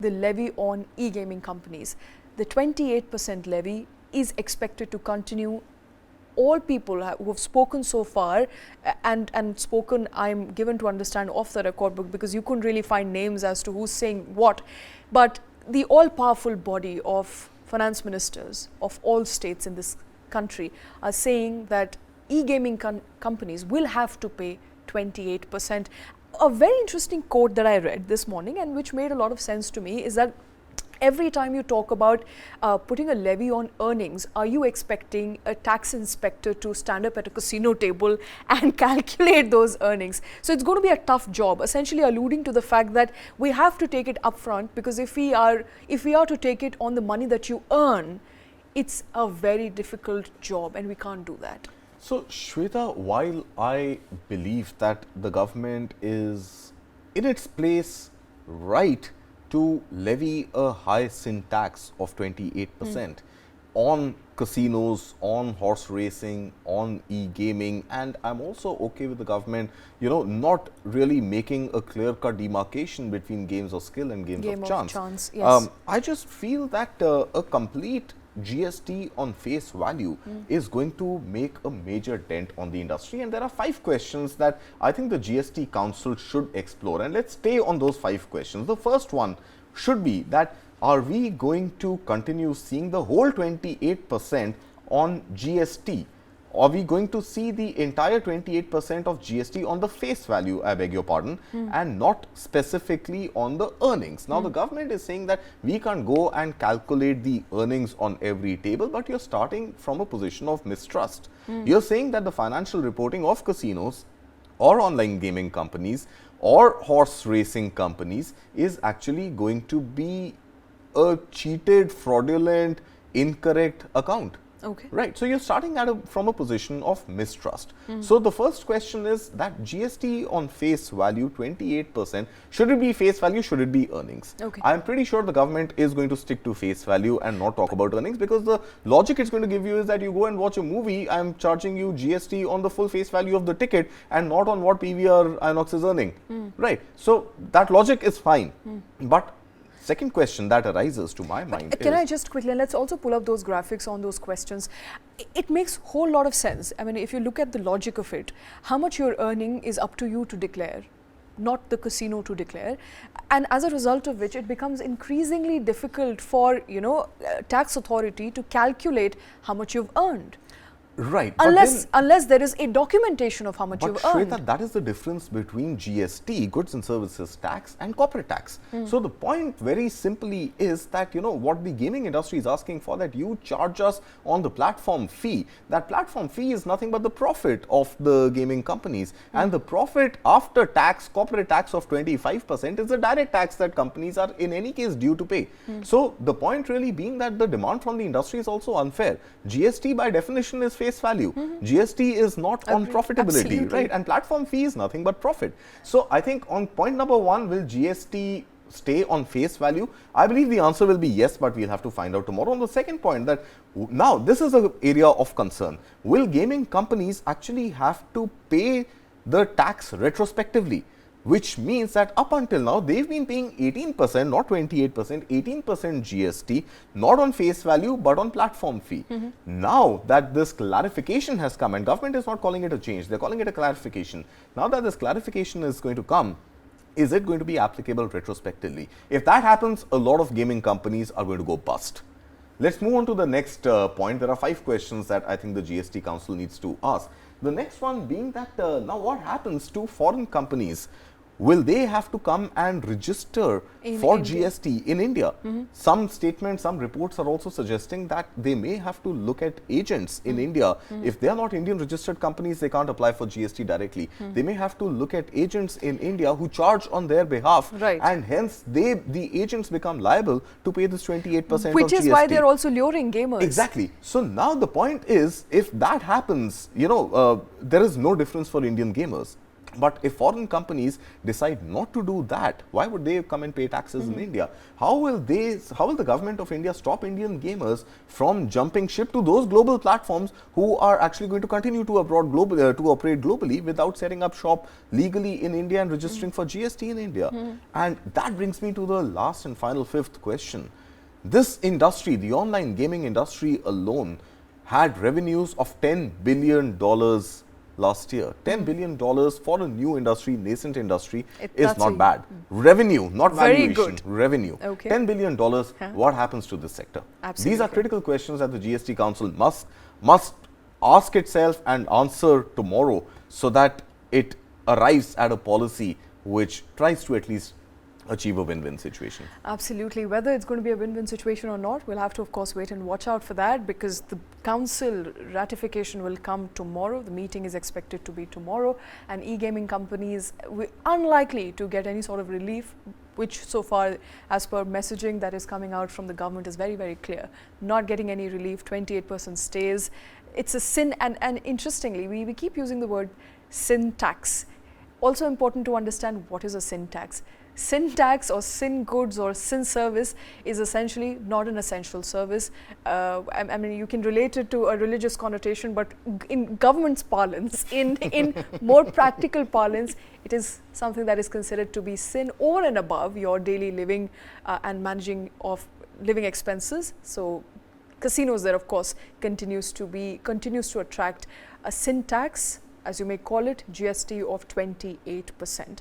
the levy on e-gaming companies. The 28% levy is expected to continue. All people who have spoken so far and spoken, I'm given to understand off the record book, because you couldn't really find names as to who's saying what, but the all-powerful body of finance ministers of all states in this country are saying that e-gaming companies will have to pay 28%. A very interesting quote that I read this morning and which made a lot of sense to me is that every time you talk about putting a levy on earnings, are you expecting a tax inspector to stand up at a casino table and calculate those earnings? So it's going to be a tough job, essentially alluding to the fact that we have to take it upfront, because if we are to take it on the money that you earn, it's a very difficult job and we can't do that. So, Shweta, while I believe that the government is in its place right to levy a high sin tax of 28% on casinos, on horse racing, on e-gaming, and I'm also okay with the government, not really making a clear-cut demarcation between games of skill and games of chance. Yes. I just feel that a complete GST on face value is going to make a major dent on the industry, and there are 5 questions that I think the GST Council should explore, and let's stay on those 5 questions. The first one should be that, are we going to continue seeing the whole 28% on GST? Are we going to see the entire 28% of GST on the face value, I beg your pardon, and not specifically on the earnings? Now, the government is saying that we can't go and calculate the earnings on every table, but you're starting from a position of mistrust. You're saying that the financial reporting of casinos or online gaming companies or horse racing companies is actually going to be a cheated, fraudulent, incorrect account. Okay. Right. So, you're starting from a position of mistrust. So, the first question is that GST on face value 28%, should it be face value, should it be earnings? Okay. I'm pretty sure the government is going to stick to face value and not talk about earnings, because the logic it's going to give you is that you go and watch a movie, I'm charging you GST on the full face value of the ticket and not on what PVR Inox is earning. Right. So, that logic is fine. But second question that arises to my mind Can I just quickly, and let's also pull up those graphics on those questions. It makes a whole lot of sense. I mean, if you look at the logic of it, how much you're earning is up to you to declare, not the casino to declare. And as a result of which, it becomes increasingly difficult for, tax authority to calculate how much you've earned. Right. Unless there is a documentation of how much you've earned. Shweta, that is the difference between GST, goods and services tax, and corporate tax. So, the point very simply is that, what the gaming industry is asking for, that you charge us on the platform fee. That platform fee is nothing but the profit of the gaming companies. And the profit after tax, corporate tax of 25% is the direct tax that companies are in any case due to pay. So, the point really being that the demand from the industry is also unfair. GST by definition is face value. GST is not on profitability, Absolutely. right? And platform fee is nothing but profit. So, I think on point number 1, will GST stay on face value? I believe the answer will be yes, but we'll have to find out tomorrow. On the second point, that now this is an area of concern. Will gaming companies actually have to pay the tax retrospectively? Which means that up until now, they've been paying 18%, not 28%, 18% GST, not on face value, but on platform fee. Now that this clarification has come, and government is not calling it a change, they're calling it a clarification. Now that this clarification is going to come, is it going to be applicable retrospectively? If that happens, a lot of gaming companies are going to go bust. Let's move on to the next point. There are 5 questions that I think the GST Council needs to ask. The next one being that now what happens to foreign companies? Will they have to come and register for GST in India? Some statements, some reports are also suggesting that they may have to look at agents in India. If they are not Indian registered companies, they can't apply for GST directly. They may have to look at agents in India who charge on their behalf, and hence the agents become liable to pay this 28% of GST. Which is why they're also luring gamers. Exactly. So now the point is, if that happens, there is no difference for Indian gamers. But if foreign companies decide not to do that, why would they come and pay taxes in India? How will the government of India stop Indian gamers from jumping ship to those global platforms who are actually going to continue to to operate globally without setting up shop legally in India and registering for GST in India? And that brings me to the last and final fifth question. This industry, the online gaming industry alone, had revenues of $10 billion last year. $10 billion for a new industry, nascent industry, is not bad. Revenue, not Very valuation. good. Revenue. Okay. $10 billion, what happens to this sector? Absolutely. These are critical questions that the GST Council must ask itself and answer tomorrow, so that it arrives at a policy which tries to at least achieve a win-win situation. Absolutely. Whether it's going to be a win-win situation or not, we'll have to, of course, wait and watch out for that, because the council ratification will come tomorrow. The meeting is expected to be tomorrow, and e-gaming companies unlikely to get any sort of relief, which so far, as per messaging that is coming out from the government, is very, very clear. Not getting any relief, 28% stays. It's a sin, and interestingly, we keep using the word sin tax. Also important to understand what is a sin tax. Sin tax or sin goods or sin service is essentially not an essential service. I mean, you can relate it to a religious connotation, but in government's parlance, in more practical parlance, it is something that is considered to be sin over and above your daily living and managing of living expenses. So casinos there, of course, continues to attract a sin tax, as you may call it, GST of 28%.